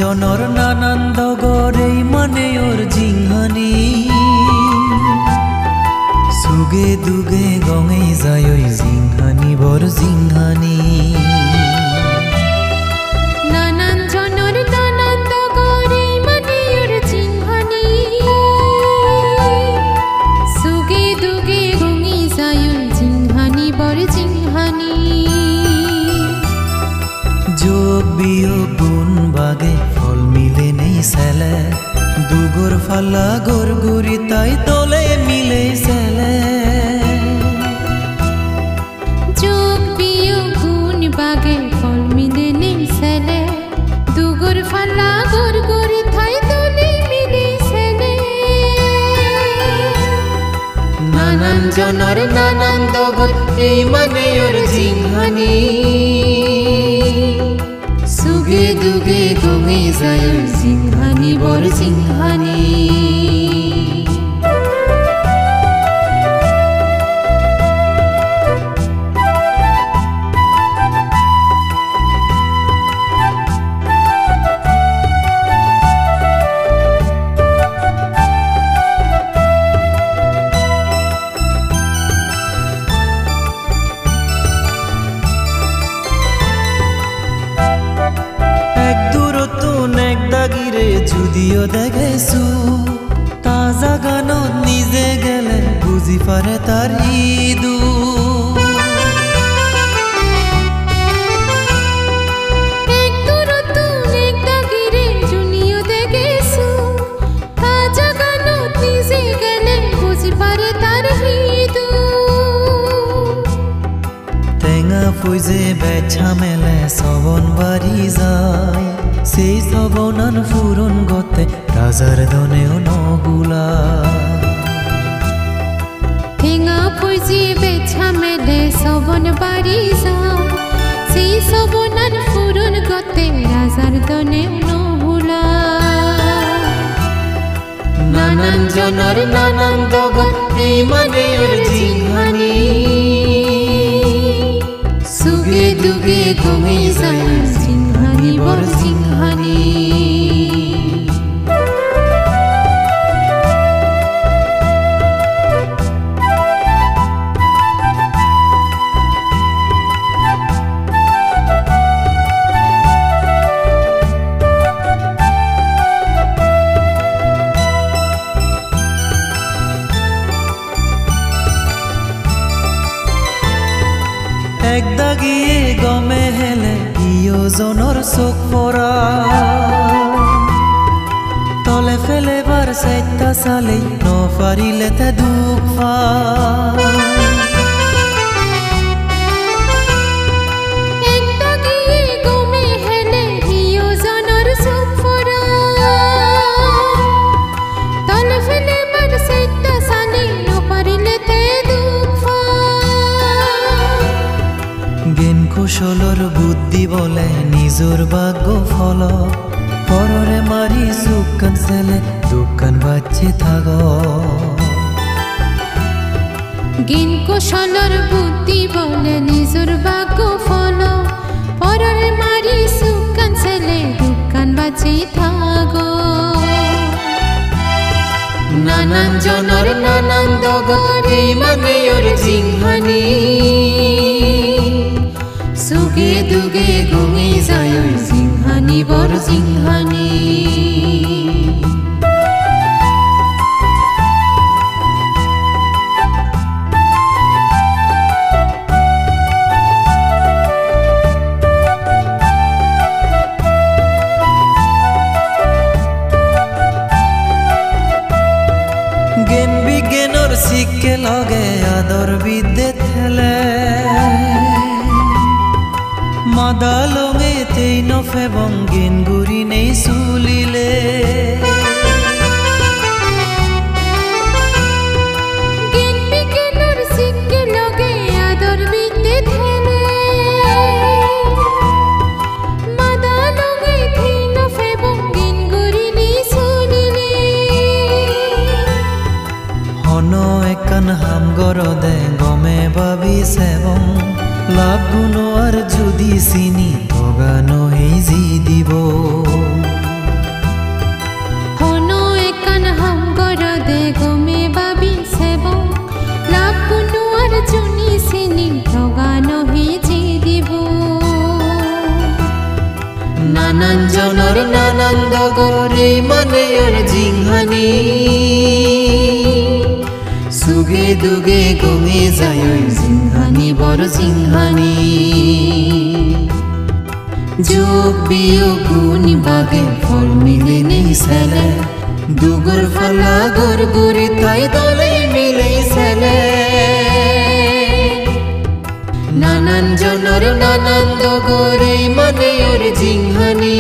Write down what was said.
জনৰ নানান দগৰেই মানে ওৰ জিংহানি সুগে দুগে গঙেই যায় ওই জিংহানি বৰ জিংহানি নানান জনৰ নানান দগৰেই মানে ওর জিংহানি সুগে দুগে গঙেই যায় ওই জিংহানি বর জিংহানি যোগ বিয়োগ গুণ বাগে ফল মিলে নেই সেলে দুগর ফালা গরগুরি তাই তলে মিলে সেলে যোগ বিয়োগ গুণ বাগে ফল মিলে নেই সেলে দুগর ফালা গরগুরি তাই তলে মিলে সেলে নানান জনৰ নানান দগর এই মানে ওর জিংহানি সুগে দুগে গঙেই যায় ওর জিংহানি বর জিংহানি যদিও দেখেছু তাজা গানত নিজে গেলে বুঝি পারে তার ইদু টেঙা ফুজে বেছা মেলে সবন বাড়ি যায় সেই সবনান ফুরন গতে রাজার দনেও নগুলা ঠেঙা ফুজি বেছা মেলে সবন বাড়ি যায় সেই সবনান ফুরন গতে রাজার দনেও নহুলা নানান জনৰ নানান দগর এই মানে ওর জিংহানি সুগে দুগে গঙেই যায় জিংহানি বর জিংহানি এক দাগিয়ে গমে হেলে ইয়জনৰ চোখ পৰা তলে ফেলেবাৰ চাইটা চালেই নপাৰিলে তে দুখ কুশলৰ বুদ্ধি বলে নিজৰ ভাগ্য ফল পৰৰে মাৰি চুকান চেলে দোকান বাচ্চে থাক জ্ঞান কুশলৰ বুদ্ধি বলে নিজৰ ভাগ্য ফল পৰৰে মাৰি চুকান চেলে দোকান বাচ্চে থাক নানান জনৰ নানান দগৰ এই মানে ওর জিংহানি সুগে দুগে গঙেই যায় ওই জিংহানি বর জিংহানি জ্ঞান বিজ্ঞানৰ শিক্ষে লগে আদৰ বিদ্যে থেলে মাদালঙে তেই নফেবং গেন গুৰি নেই চুলিলে জ্ঞান বিজ্ঞানৰ শিক্ষে লগে আদৰ বিদ্যে থেলে মাদালঙে তেই নফেবং গেন গুৰি নেই চুলিলে হন একান হাম গরদে গমে ভাবি সেবং লাভ গুণ আর যদি চিনি তগানো এই জি দিব নানান দগরে মানে আর জিংহানি সুগে দুগে গমে যায় ওই জিংহানি বড় জিংহানি যোগ বিয়োগ গুণ বাগে ফল মিলে নেই সেলে দুগর ফালা গোর গুরি তাই দলে মিলে সেলে নানান জনর নানান দগরে মানে ওর জিংহানি